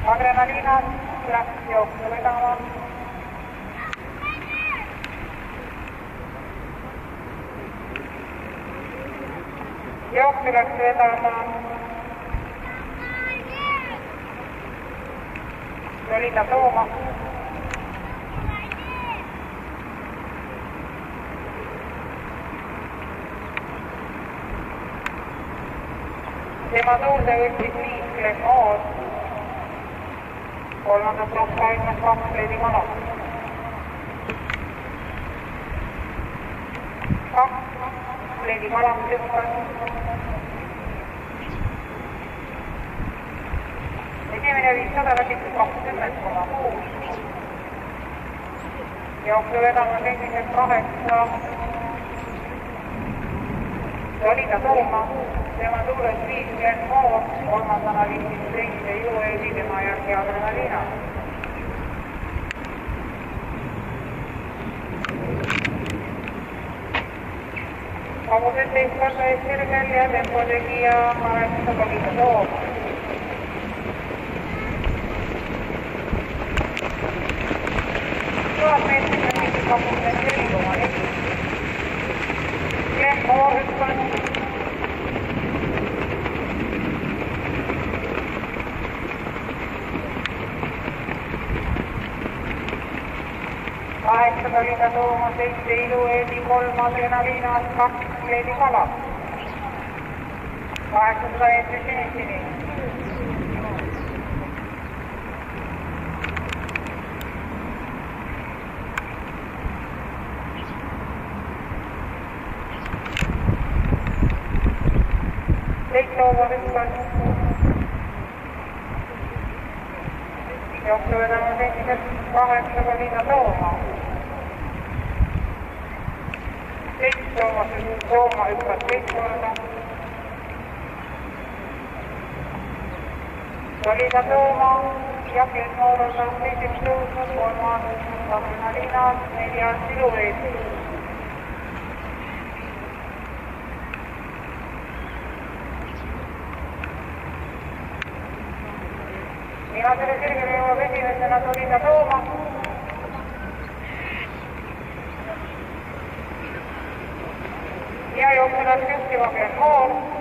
Adrenaliinas läks jooksu vedama. Jooksu läks vedama. Jolita Tooma. Tema suurde võttis 5 Glenmore. Kolmandas plokk 22 Lady Kala. 2 Lady Kala tükkas. Esimene 500 läbitud 20,6. Jooksu vedama 78. Jolita Tooma. Tema suures 5 Glenmore, kolmandana 57 UAV, tema järgi Adrenaliina. Vabused teist korda ees sirgel ja tempo tegija 8 Jolita Tooma. Meetrit läbitud 24,4. Glenmore hüppas. Jolita Tooma, 7 ilueedi, 3 Adrenaliinas, 2 Lady Kala. 800 meetrit finishini. Leit Tooma hüppas. Jooksu vedama 78 Jolita Tooma. Tooma hüppas 7 korda. Jolita Tooma ja Glenmore on teiseks tõusnud, 3. Adrenaliinas, 4. silueed. Viimasele sirgele jõuab esimesena Jolita Tooma. Ja jooksu läks juhtiva Glenmore.